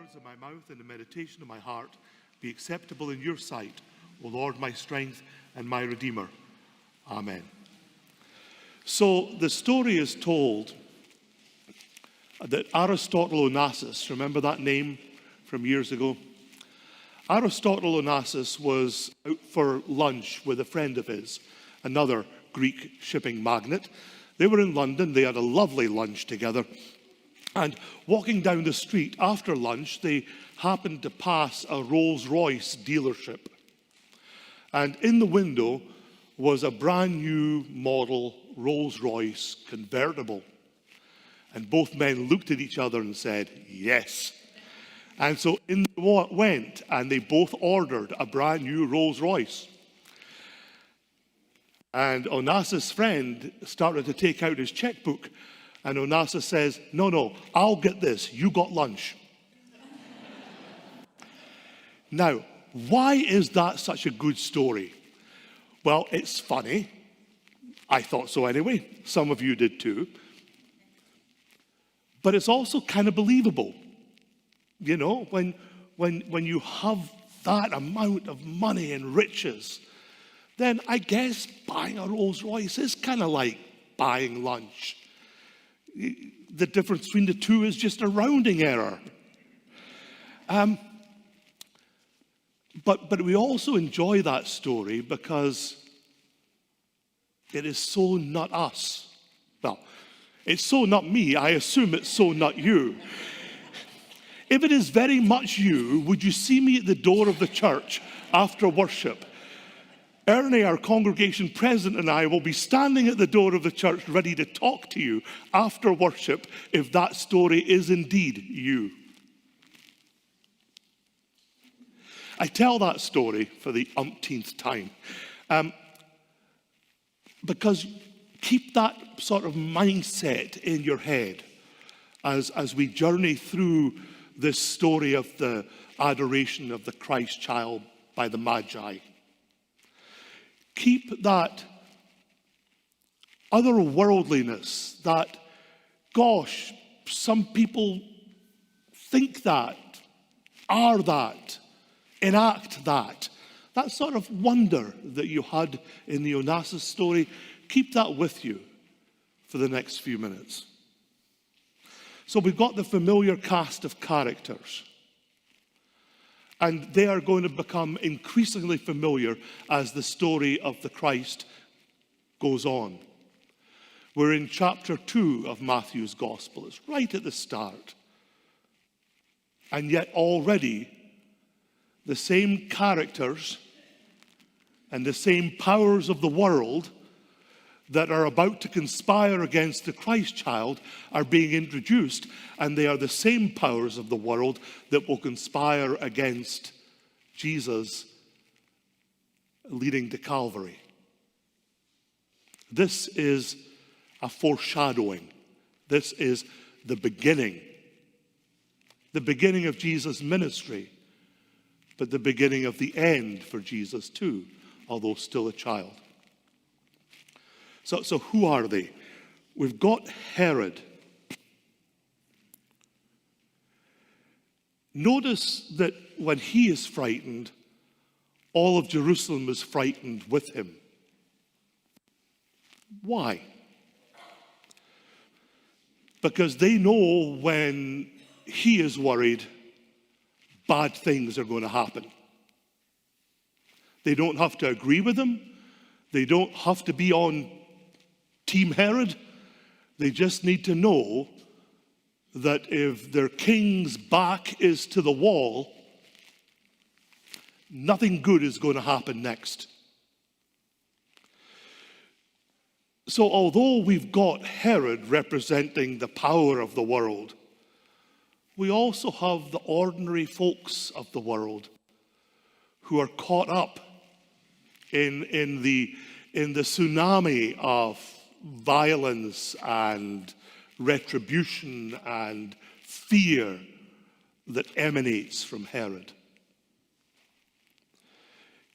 words of my mouth and the meditation of my heart be acceptable in your sight, O Lord, my strength and my Redeemer. Amen. So the story is told that Aristotle Onassis, remember that name from years ago? Aristotle Onassis was out for lunch with a friend of his, another Greek shipping magnate. They were in London, they had a lovely lunch together. And walking down the street after lunch, they happened to pass a Rolls-Royce dealership. And in the window was a brand new model Rolls-Royce convertible. And both men looked at each other and said, yes. And so in they went, and they both ordered a brand new Rolls-Royce. And Onassis' friend started to take out his checkbook, and Onassis says, no, I'll get this, you got lunch. Now, why is that such a good story? Well, it's funny. I thought so anyway. Some of you did too. But it's also kind of believable. You know, when you have that amount of money and riches, then I guess buying a Rolls Royce is kind of like buying lunch. The difference between the two is just a rounding error. But we also enjoy that story because it is so not us. Well, it's so not me. I assume it's so not you. If it is very much you, would you see me at the door of the church after worship? Ernie, our congregation president, and I will be standing at the door of the church ready to talk to you after worship if that story is indeed you. I tell that story for the umpteenth time because keep that sort of mindset in your head as we journey through this story of the adoration of the Christ child by the Magi. Keep that otherworldliness, that, gosh, some people think that, are that, enact that. That sort of wonder that you had in the Onassis story, keep that with you for the next few minutes. So we've got the familiar cast of characters. And they are going to become increasingly familiar as the story of the Christ goes on. We're in chapter 2 of Matthew's Gospel. It's right at the start. And yet already the same characters and the same powers of the world that are about to conspire against the Christ child are being introduced, and they are the same powers of the world that will conspire against Jesus leading to Calvary. This is a foreshadowing. This is the beginning of Jesus' ministry, but the beginning of the end for Jesus too, although still a child. So who are they? We've got Herod. Notice that when he is frightened, all of Jerusalem is frightened with him. Why? Because they know when he is worried, bad things are going to happen. They don't have to agree with him. They don't have to be on Team Herod. They just need to know that if their king's back is to the wall, nothing good is going to happen next. So although we've got Herod representing the power of the world, we also have the ordinary folks of the world who are caught up in the tsunami of violence and retribution and fear that emanates from Herod.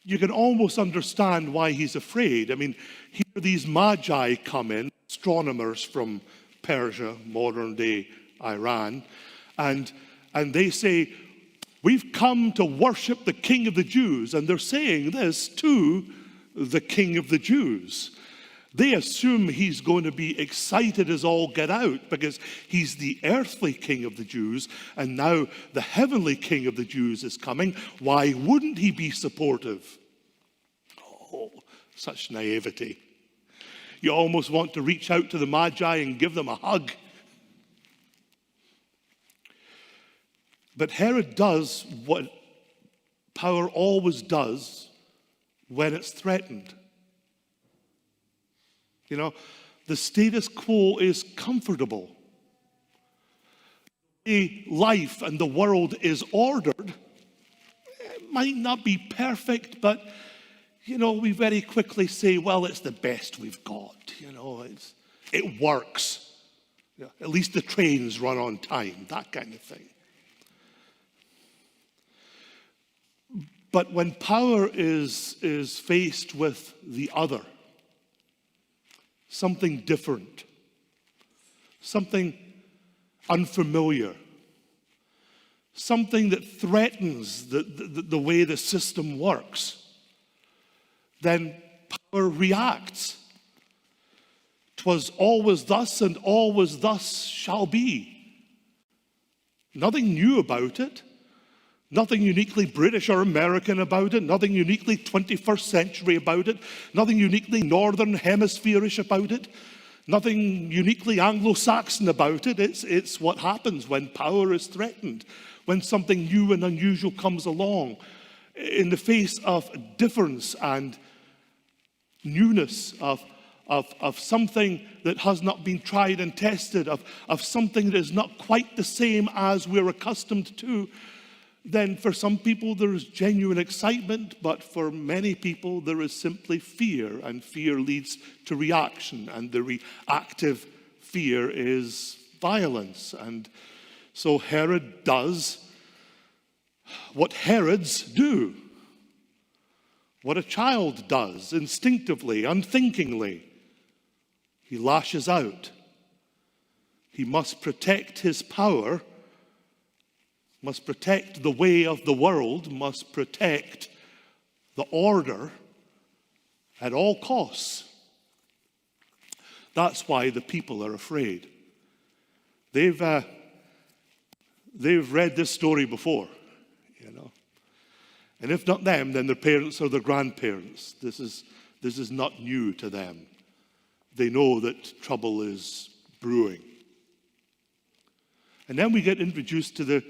You can almost understand why he's afraid. I mean, here these Magi come in, astronomers from Persia, modern day Iran, and and they say, we've come to worship the King of the Jews. And they're saying this to the King of the Jews. They assume he's going to be excited as all get out because he's the earthly King of the Jews, and now the heavenly King of the Jews is coming. Why wouldn't he be supportive? Oh, such naivety. You almost want to reach out to the Magi and give them a hug. But Herod does what power always does when it's threatened. You know, the status quo is comfortable. The life and the world is ordered. It might not be perfect, but, you know, we very quickly say, well, it's the best we've got. You know, it works. You know, at least the trains run on time, that kind of thing. But when power is faced with the other, something different, something unfamiliar, something that threatens the way the system works, then power reacts. 'Twas always thus and always thus shall be. Nothing new about it. Nothing uniquely British or American about it. Nothing uniquely 21st century about it. Nothing uniquely Northern Hemispherish about it. Nothing uniquely Anglo-Saxon about it. It's what happens when power is threatened, when something new and unusual comes along. In the face of difference and newness, of something that has not been tried and tested, of something that is not quite the same as we're accustomed to, then for some people there is genuine excitement, but for many people there is simply fear, and fear leads to reaction, and the reactive fear is violence. And so Herod does what Herods do, what a child does instinctively, unthinkingly. He lashes out. He must protect his power, must protect the way of the world, must protect the order at all costs. That's why the people are afraid. They've read this story before, you know. And if not them, then their parents or their grandparents. This is not new to them. They know that trouble is brewing. And then we get introduced to the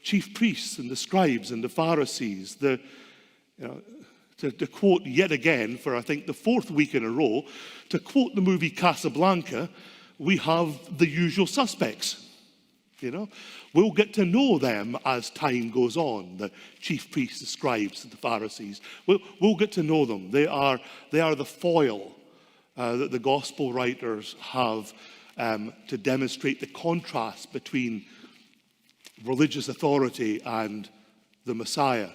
chief priests and the scribes and the Pharisees. To quote yet again, for I think the fourth week in a row, to quote the movie Casablanca, we have the usual suspects. You know, we'll get to know them as time goes on. The chief priests, the scribes, and the Pharisees. We'll get to know them. They are the foil that the gospel writers have to demonstrate the contrast between religious authority and the Messiah.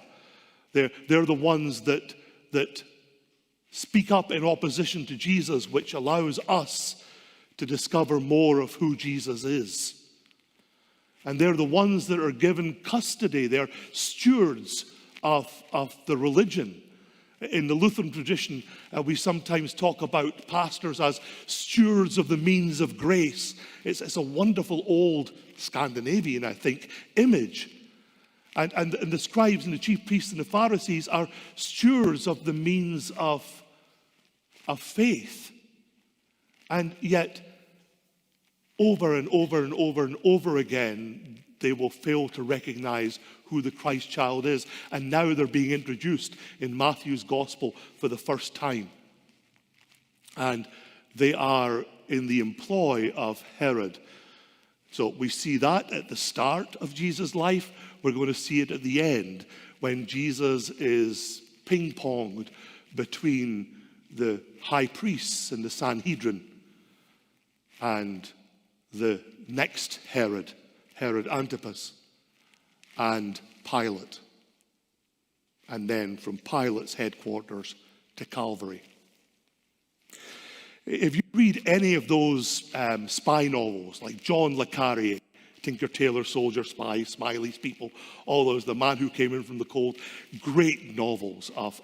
They're the ones that speak up in opposition to Jesus, which allows us to discover more of who Jesus is. And they're the ones that are given custody. They're stewards of the religion. In the Lutheran tradition, we sometimes talk about pastors as stewards of the means of grace. It's a wonderful old Scandinavian, I think, image. And the scribes and the chief priests and the Pharisees are stewards of the means of faith. And yet, over and over and over and over again, they will fail to recognize who the Christ child is. And now they're being introduced in Matthew's gospel for the first time. And they are in the employ of Herod. So we see that at the start of Jesus' life. We're going to see it at the end when Jesus is ping-ponged between the high priests and the Sanhedrin and the next Herod, Herod Antipas, and Pilate. And then from Pilate's headquarters to Calvary. If you read any of those spy novels like John le Carré, Tinker, Tailor, Soldier, Spy, Smiley's People, all those, The Man Who Came In From the Cold, great novels of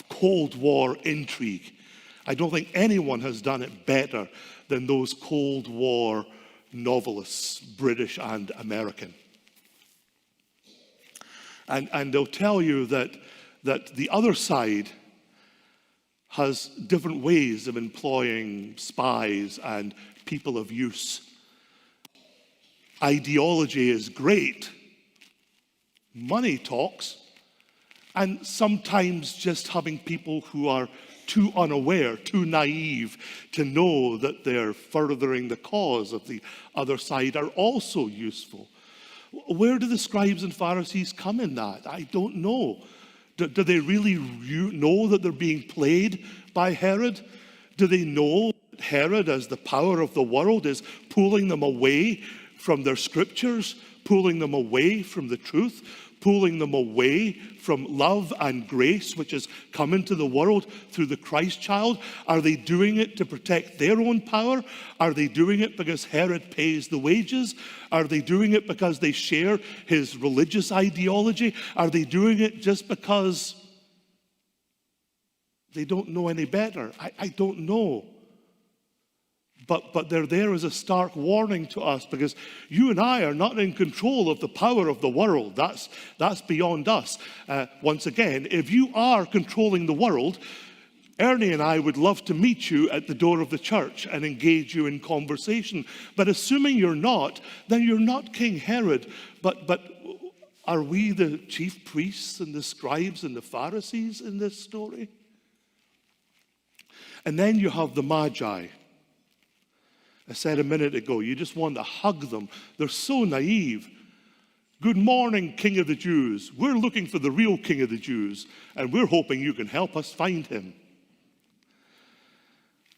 Cold War intrigue. I don't think anyone has done it better than those Cold War novelists, British and American. And they'll tell you that the other side has different ways of employing spies and people of use. Ideology is great. Money talks. And sometimes just having people who are too unaware, too naive to know that they're furthering the cause of the other side are also useful. Where do the scribes and Pharisees come in that? I don't know. Do they really know that they're being played by Herod? Do they know that Herod, as the power of the world, is pulling them away from their scriptures, pulling them away from the truth, pulling them away from love and grace which has come into the world through the Christ child? Are they doing it to protect their own power? Are they doing it because Herod pays the wages? Are they doing it because they share his religious ideology? Are they doing it just because they don't know any better? I don't know. But they're there as a stark warning to us, because you and I are not in control of the power of the world. That's beyond us. Once again, if you are controlling the world, Ernie and I would love to meet you at the door of the church and engage you in conversation. But assuming you're not, then you're not King Herod. But are we the chief priests and the scribes and the Pharisees in this story? And then you have the Magi. I said a minute ago, you just want to hug them. They're so naive. Good morning, King of the Jews. We're looking for the real King of the Jews, and we're hoping you can help us find him.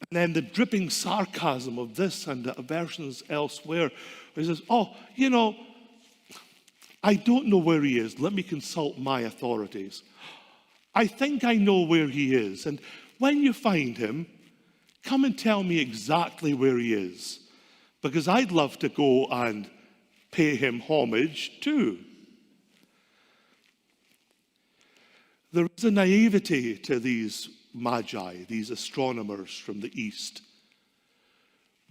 And then the dripping sarcasm of this and the versions elsewhere, where he says, I don't know where he is. Let me consult my authorities. I think I know where he is. And when you find him, come and tell me exactly where he is, because I'd love to go and pay him homage too. There is a naivety to these magi, these astronomers from the east.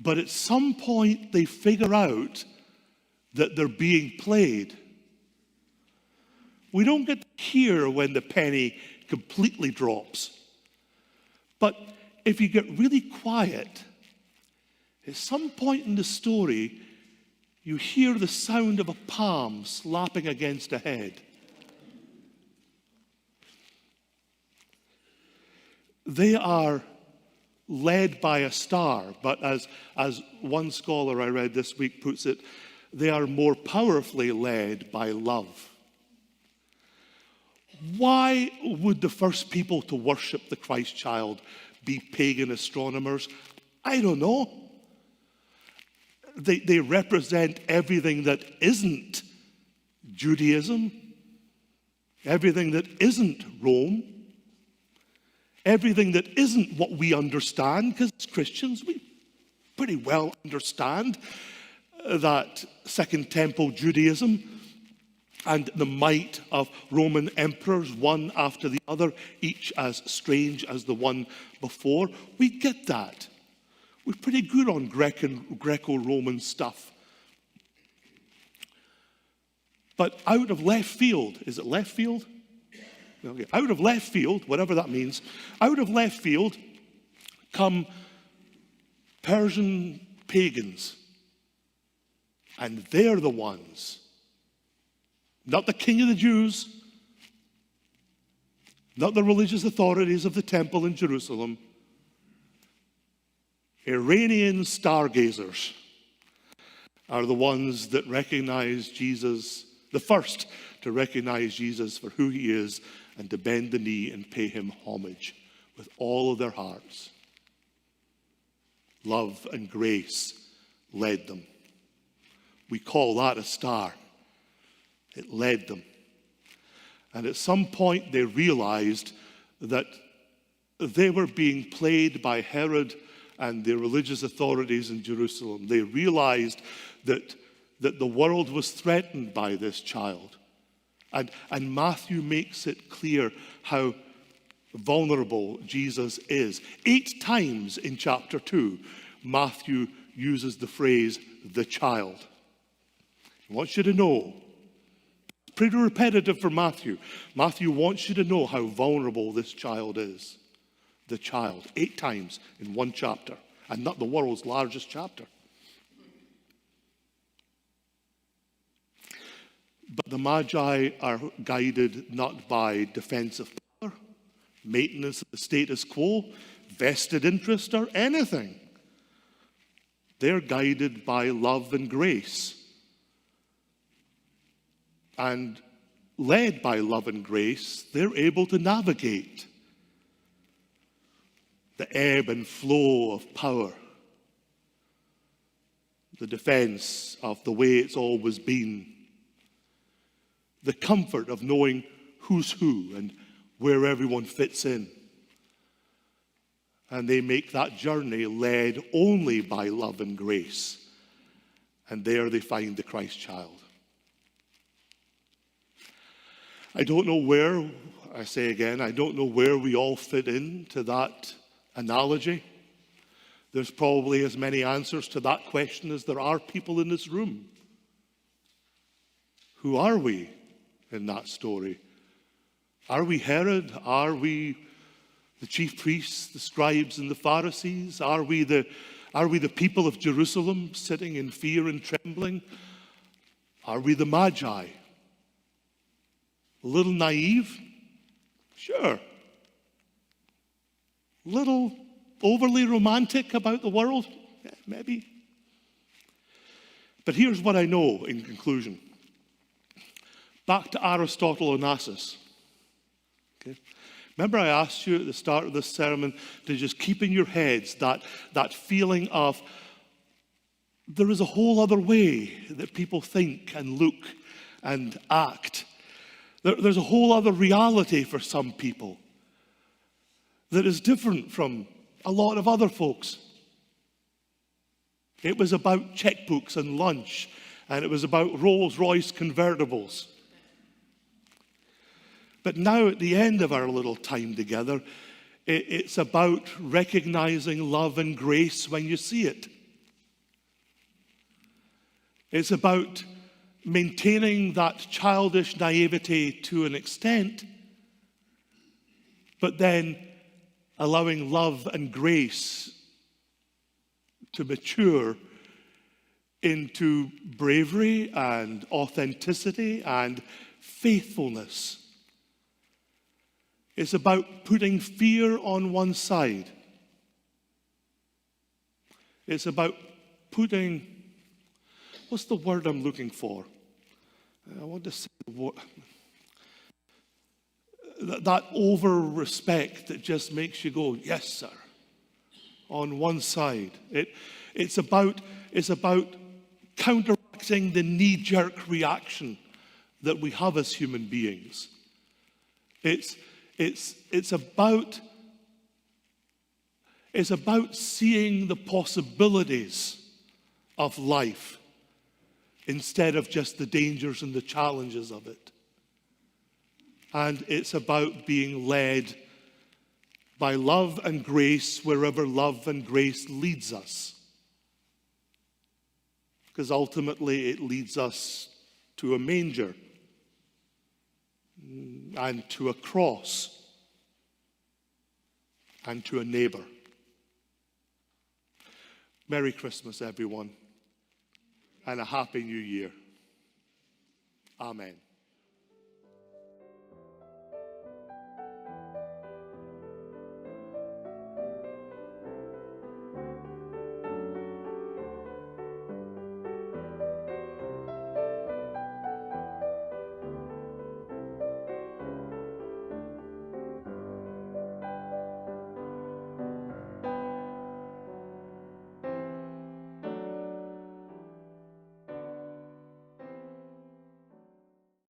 But at some point they figure out that they're being played. We don't get to hear when the penny completely drops. But if you get really quiet, at some point in the story, you hear the sound of a palm slapping against a head. They are led by a star, but as one scholar I read this week puts it, they are more powerfully led by love. Why would the first people to worship the Christ child be pagan astronomers? I don't know. They represent everything that isn't Judaism, everything that isn't Rome, everything that isn't what we understand, because as Christians, we pretty well understand that Second Temple Judaism and the might of Roman emperors, one after the other, each as strange as the one before. We get that. We're pretty good on Greco-Roman stuff. But out of left field, is it left field? Okay. Out of left field, whatever that means, out of left field come Persian pagans. And they're the ones, not the king of the Jews, not the religious authorities of the temple in Jerusalem, Iranian stargazers are the ones that recognize Jesus, the first to recognize Jesus for who he is and to bend the knee and pay him homage with all of their hearts. Love and grace led them. We call that a star. It led them. And at some point they realized that they were being played by Herod and the religious authorities in Jerusalem. They realized that that the world was threatened by this child. And Matthew makes it clear how vulnerable Jesus is. 8 times in chapter 2, Matthew uses the phrase, the child. He wants you to know. Pretty repetitive for Matthew. Matthew wants you to know how vulnerable this child is. The child, 8 times in one chapter, and not the world's largest chapter. But the Magi are guided not by defensive power, maintenance of the status quo, vested interest, or anything. They're guided by love and grace. And led by love and grace, they're able to navigate the ebb and flow of power, the defense of the way it's always been, the comfort of knowing who's who and where everyone fits in. And they make that journey led only by love and grace. And there they find the Christ child. I don't know where, I say again, I don't know where we all fit into that analogy. There's probably as many answers to that question as there are people in this room. Who are we in that story? Are we Herod? Are we the chief priests, the scribes, and the Pharisees? Are we the people of Jerusalem sitting in fear and trembling? Are we the Magi? A little naive? Sure. A little overly romantic about the world? Yeah, maybe. But here's what I know in conclusion. Back to Aristotle Onassis. Okay. Remember I asked you at the start of this sermon to just keep in your heads that feeling of there is a whole other way that people think and look and act. There's a whole other reality for some people that is different from a lot of other folks. It was about checkbooks and lunch, and it was about Rolls-Royce convertibles. But now at the end of our little time together, it's about recognizing love and grace when you see it. It's about maintaining that childish naivety to an extent, but then allowing love and grace to mature into bravery and authenticity and faithfulness. It's about putting fear on one side. It's about putting, what's the word I'm looking for? I want to say the word. That over-respect that just makes you go, yes, sir, on one side. It's about counteracting the knee-jerk reaction that we have as human beings. It's about seeing the possibilities of life instead of just the dangers and the challenges of it. And it's about being led by love and grace wherever love and grace leads us. Because ultimately it leads us to a manger and to a cross and to a neighbor. Merry Christmas, everyone, and a Happy New Year. Amen.